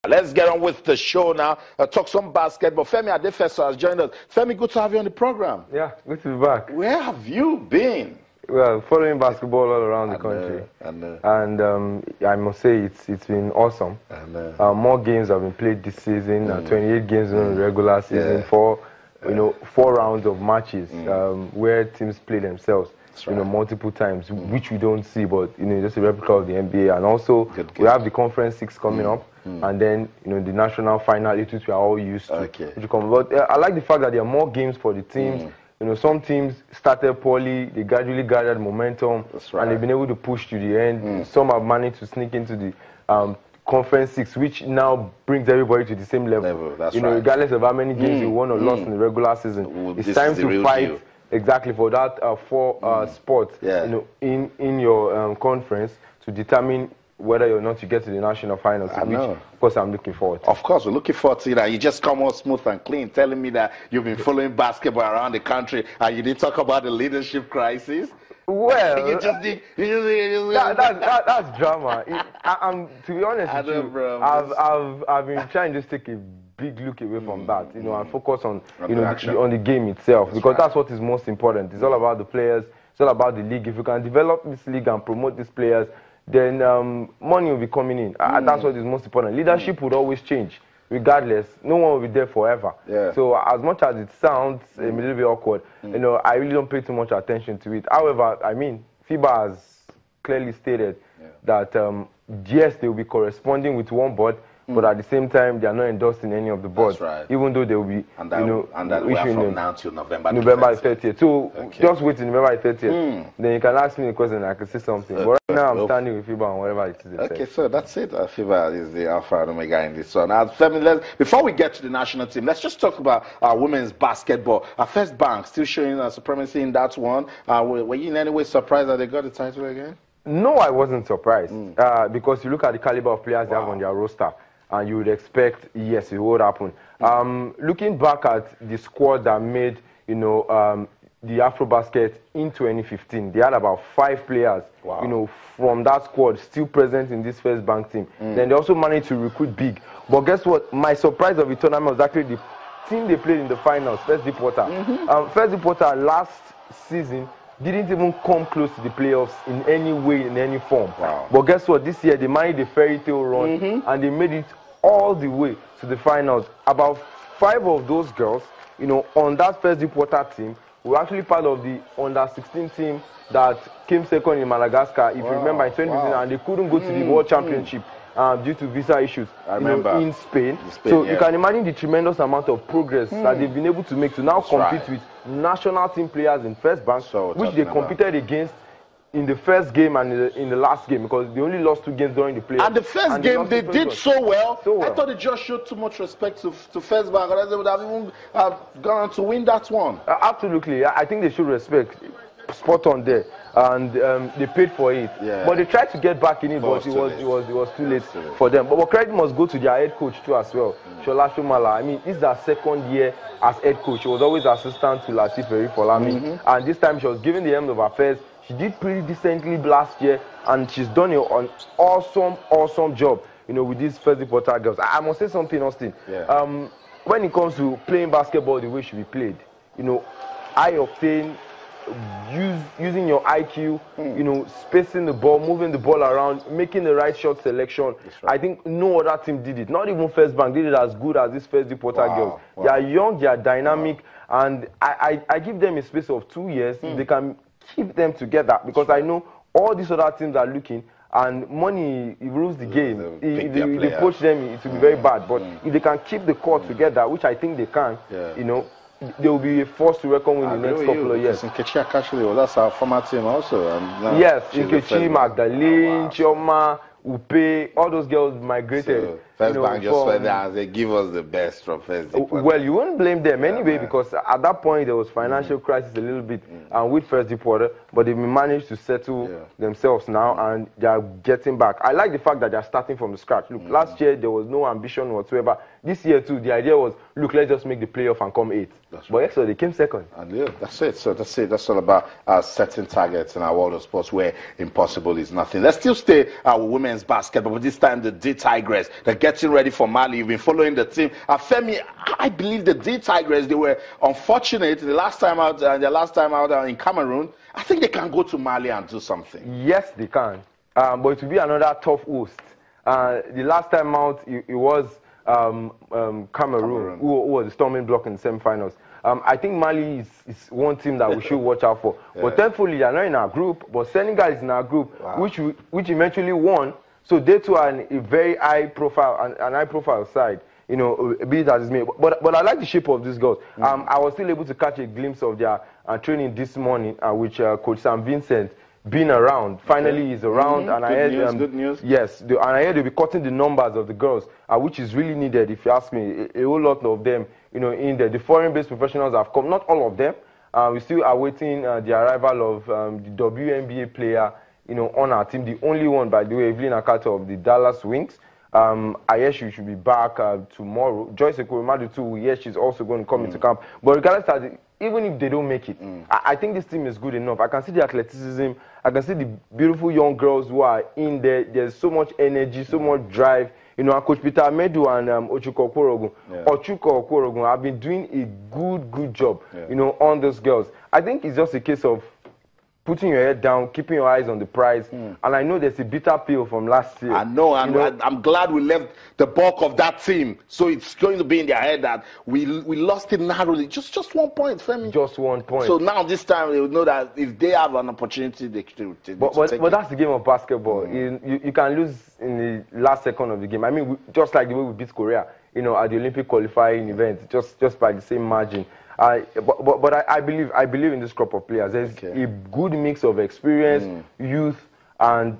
Let's get on with the show now. Talk some basketball. Femi Adefeso has joined us. Femi, good to have you on the program. Yeah, good to be back. Where have you been? Well, following basketball all around the country. And I must say it's been awesome. More games have been played this season. 28 games in the regular season. Four rounds of matches where teams play themselves. Multiple times, which we don't see, but just a replica of the NBA. And also, we have the Conference 6 coming up, and then the national final, which we are all used to. But I like the fact that there are more games for the teams. Some teams started poorly, they gradually gathered momentum, and they've been able to push to the end. Some have managed to sneak into the Conference 6, which now brings everybody to the same level. Regardless of how many games you won or lost in the regular season, it's time to fight. Exactly, for that four spots in your conference to determine whether or not you get to the national finals, which of course I'm looking forward to. Of course, we're looking forward to that. You just come out smooth and clean, telling me that you've been following basketball around the country and you didn't talk about the leadership crisis. Well, that's drama. To be honest with you, I've been trying to take a big look away from that, and focus on on the game itself, because that's what is most important. It's all about the players. It's all about the league. If you can develop this league and promote these players, then money will be coming in. That's what is most important. Leadership would always change, regardless. No one will be there forever. So as much as it sounds a little bit awkward, I really don't pay too much attention to it. However, I mean, FIBA has clearly stated that yes, they will be corresponding with one board, but at the same time, they are not endorsing any of the boards, even though they will be, and that we are from now till November 30th. So just wait till November 30th. Then you can ask me a question and I can say something. But right now, I'm standing with FIBA and whatever it is. Okay, so that's it. FIBA is the alpha and omega in this one. Now, before we get to the national team, let's just talk about women's basketball. First Bank still showing supremacy in that one. Were you in any way surprised that they got the title again? No, I wasn't surprised because you look at the caliber of players they have on their roster, and you would expect, yes, it would happen. Looking back at the squad that made, the AfroBasket in 2015, they had about 5 players, from that squad still present in this First Bank team. Then they also managed to recruit big. But guess what? My surprise of the tournament was actually the team they played in the finals, First Deporter. First Deporter last season didn't even come close to the playoffs in any way, in any form. But guess what? This year, they managed a fairy tale run, and they made it all the way to the finals. About 5 of those girls, on that First Deporter team, were actually part of the under-16 team that came second in Madagascar, if you remember, in 2015, and they couldn't go to the World Championship due to visa issues in Spain. So you can imagine the tremendous amount of progress that they've been able to make to now compete with national team players in First Bank, which they competed against in the first game and in the last game, because they only lost 2 games during the playoffs. And the first game, they did so well. I thought they just showed too much respect to First Bank, otherwise they would have even gone on to win that one. Absolutely. I think they should respect. Spot on there. And they paid for it. But they tried to get back in it, but it was too late for them. But credit must go to their head coach too as well, Shola Shomala. I mean, this is her 2nd year as head coach. She was always assistant to Latif Eri-Folami. And this time she was given the end of affairs. She did pretty decently last year, and she's done an awesome job, with these First Deporter girls. I must say something, Austin. When it comes to playing basketball the way it should be played, high octane, using your IQ, spacing the ball, moving the ball around, making the right shot selection. I think no other team did it. Not even First Bank did it as good as these First Deporter girls. They are young, they are dynamic, and I give them a space of 2 years. They can keep them together, because I know all these other teams are looking, and money rules the game. If they poach them, it will be very bad. But if they can keep the core together, which I think they can, they will be forced to reckon with in the next couple of years. Nkechi Akashile, that's our former team also. Yes, Nkechi, Magdalene, Chioma, Upe, all those girls migrated. So, First Bank just went there and they give us the best from First Deporter. Well, you wouldn't blame them anyway, because at that point there was financial crisis a little bit with First Deporter, but they've managed to settle themselves now, and they are getting back. I like the fact that they are starting from the scratch. Look, last year there was no ambition whatsoever. This year too, the idea was, look, let's just make the playoff and come 8th. But actually, they came 2nd. And that's it. So that's it. That's all about setting targets in our world of sports, where impossible is nothing. Let's still stay with women's basketball, but this time the D Tigress, the getting ready for Mali. You've been following the team. Femi, I believe the D Tigers, they were unfortunate the last time out, in Cameroon. I think they can go to Mali and do something. Yes, they can. But it will be another tough host. The last time out, it was Cameroon, who was the storming block in the semi-finals. I think Mali is one team that we should watch out for. Yeah. But thankfully, they're not in our group. But Senegal is in our group, wow, which eventually won. So they too are a very high-profile, an high-profile side. You know, be it as it's made. But I like the shape of these girls. I was still able to catch a glimpse of their training this morning, which Coach Sam Vincent being around. Finally, he's around, and good news. Yes, and I heard they'll be cutting the numbers of the girls, which is really needed. If you ask me, a whole lot of them, you know, in there. The foreign-based professionals have come. Not all of them. We still are waiting the arrival of the WNBA player, you know, on our team. The only one, by the way, Evelyn Akato of the Dallas Wings. I hear she should be back tomorrow. Joyce Ekoromadu too. Yes, she's also going to come into camp. But regardless of that, even if they don't make it, I think this team is good enough. I can see the athleticism. I can see the beautiful young girls who are in there. There's so much energy, so much drive. You know, Coach Peter Amedu and Ochuko Okorogun. Ochuko Okorogun have been doing a good job, you know, on those girls. I think it's just a case of putting your head down, keeping your eyes on the prize. And I know there's a bitter pill from last year. I know, and I'm glad we left the bulk of that team. So it's going to be in their head that we lost it narrowly. Just 1 point, Femi. Just 1 point. So now this time they will know that if they have an opportunity, they take but that's the game of basketball. You can lose in the last second of the game. I mean, just like the way we beat Korea, you know, at the Olympic qualifying event, just by the same margin. But I believe in this crop of players. There's a good mix of experience, youth, and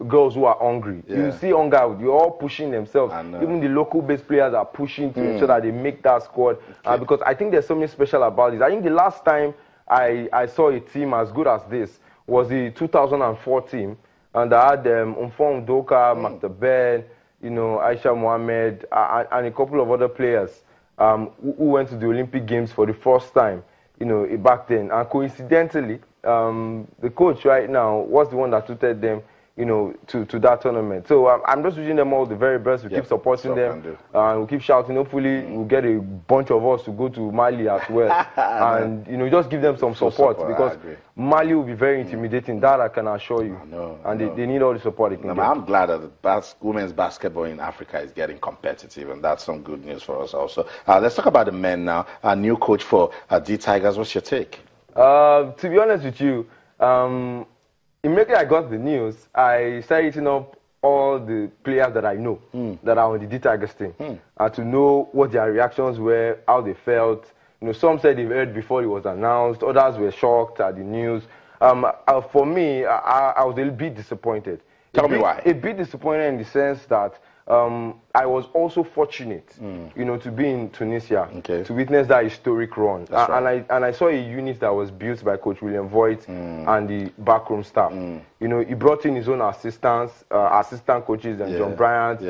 girls who are hungry. You see hunger, you're all pushing themselves. Even the local based players are pushing to ensure that they make that squad. Because I think there's something special about this. I think the last time I saw a team as good as this was the 2004 team, and I had Umfong Doka, Magda Ben, you know, Aisha Mohammed, and a couple of other players. Who went to the Olympic Games for the first time, you know, back then. And coincidentally, the coach right now was the one that tutored them, you know, to that tournament. So I'm just wishing them all the very best. We keep supporting them. We keep shouting. Hopefully, we'll get a bunch of us to go to Mali as well. And, you know, just give them some support. Because Mali will be very intimidating. That I can assure you. They need all the support they can get. I'm glad that the women's basketball in Africa is getting competitive. And that's some good news for us also. Let's talk about the men now. Our new coach for D Tigers. What's your take? To be honest with you, immediately I got the news, I started hitting up all the players that I know that are on the D Tigers team, to know what their reactions were, how they felt. You know, some said they've heard before it was announced, others were shocked at the news. For me, I was a bit disappointed. Tell me why. A bit disappointed in the sense that I was also fortunate, you know, to be in Tunisia, to witness that historic run. And I saw a unit that was built by Coach William Voigt and the backroom staff. You know, he brought in his own assistant coaches, and John Bryant,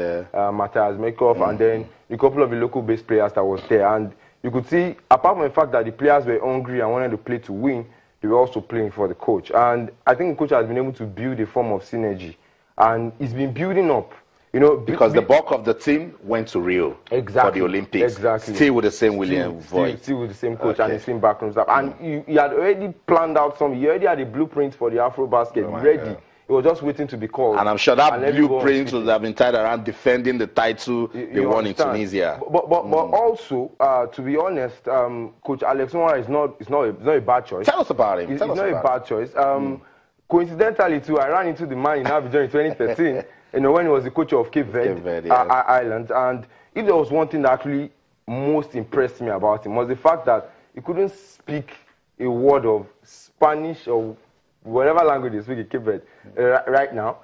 Matthias Mekoff, and then a couple of the local-based players that was there. And you could see, apart from the fact that the players were hungry and wanted to play to win, they were also playing for the coach. And I think the coach has been able to build a form of synergy. And he's been building up. You know, because the bulk of the team went to Rio for the Olympics. Still with the same William Voigt. Still with the same coach and the same backroom staff. And he had already planned out he already had a bluept for the Afro basket ready. He was just waiting to be called. And I'm sure that blueprint would have been tied around defending the title they won in Tunisia. But also, to be honest, Coach Alex Nwara is not a bad choice. Tell us about him. He's not a bad choice. Coincidentally, too, I ran into the man in Abidjan in 2013. You know, when he was the coach of Cape Verde Island. And if there was one thing that actually most impressed me about him was the fact that he couldn't speak a word of Spanish or whatever language they speak in Cape Verde right now.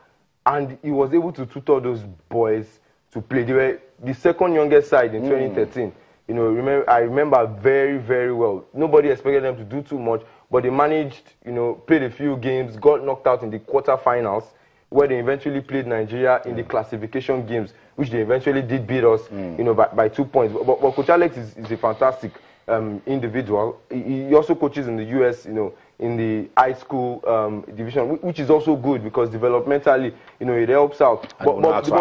And he was able to tutor those boys to play. They were the second youngest side in 2013. You know, I remember very, very well. Nobody expected them to do too much, but they managed, you know, played a few games, got knocked out in the quarterfinals, where they eventually played Nigeria in the classification games, which they eventually did beat us, you know, by 2 points. But Coach Alex is a fantastic individual. He also coaches in the US, you know, in the high school division, which is also good because developmentally, you know, it helps out. But the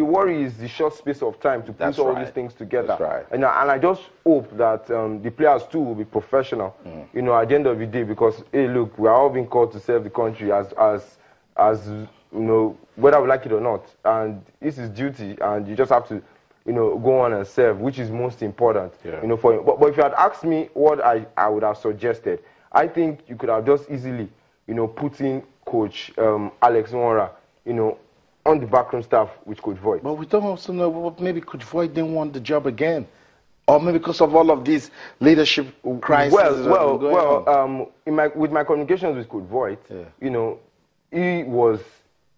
worry is the short space of time to put all these things together. That's right. And I just hope that the players too will be professional, you know, at the end of the day, because hey, look, we are all being called to serve the country as you know, whether we like it or not, and this is duty, and you just have to, you know, go on and serve, which is most important. You know, but if you had asked me what I would have suggested, I think you could have just easily, you know, put in Coach Alex Nwora, you know, on the backroom staff with Coach Voigt. But we don't also know, maybe Coach Voigt didn't want the job again, or maybe because of all of these leadership crises. With my communications with Coach Voigt, you know, he was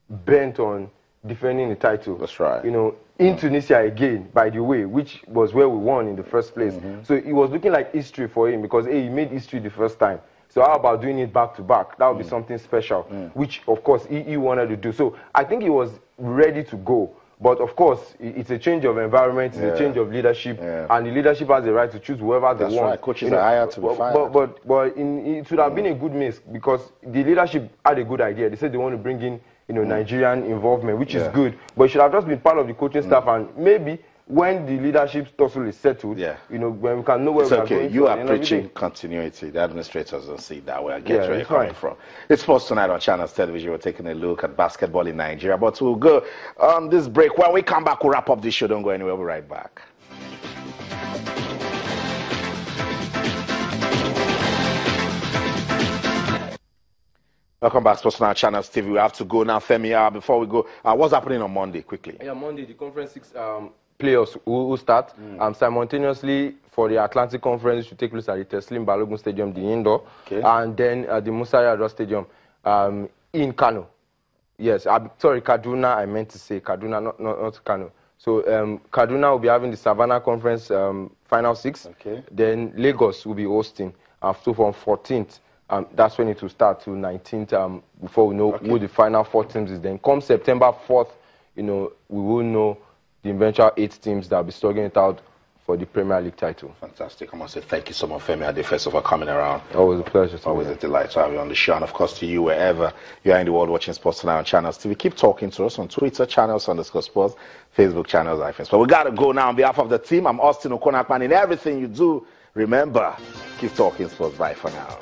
bent on defending the title. That's right. You know, in Tunisia again, by the way, which was where we won in the first place. So it was looking like history for him because hey, he made history the first time. So how about doing it back to back? That would be something special, which of course he wanted to do. So I think he was ready to go. But of course, it's a change of environment, it's a change of leadership, and the leadership has the right to choose whoever they want. Right. Coaches are hired to be fired. But it should have been a good miss because the leadership had a good idea. They said they want to bring in, you know, Nigerian involvement, which is good. But it should have just been part of the coaching staff, and maybe when the leadership tussle is settled, you know, when we can know where we are going. You are preaching continuity. The administrators don't see it that way. I get where you're coming from. It's Sports Tonight on Channels Television. We're taking a look at basketball in Nigeria. But we'll go on this break. When we come back, we'll wrap up this show. Don't go anywhere. We'll be right back. Welcome back, Sports Tonight Channels TV. We have to go now, Femi. Before we go, what's happening on Monday, quickly? Yeah, Monday, the Conference 6 playoffs will start. Simultaneously, for the Atlantic Conference, it should take place at the Teslim Balogun Stadium, the indoor, and then the Musa Yar'Adua Stadium in Kano. Yes, sorry, Kaduna, I meant to say Kaduna, not Kano. So Kaduna will be having the Savannah Conference Final 6. Then Lagos will be hosting. So from 14th, that's when it will start to 19th, before we know who the final 4 teams is. Then come September 4th, you know, we will know the eventual 8 teams that will be struggling it out for the Premier League title. Fantastic. I must say thank you so much, Femi Adefeso, for coming around. Always a pleasure. Always a delight to have you on the show. And of course to you, wherever you are in the world watching Sports Tonight on Channels TV, keep talking to us on Twitter, Channels_Sports, Facebook, Channels iFans. But we got to go now. On behalf of the team, I'm Austin Okonakman. In everything you do, remember, keep talking sports. Bye for now.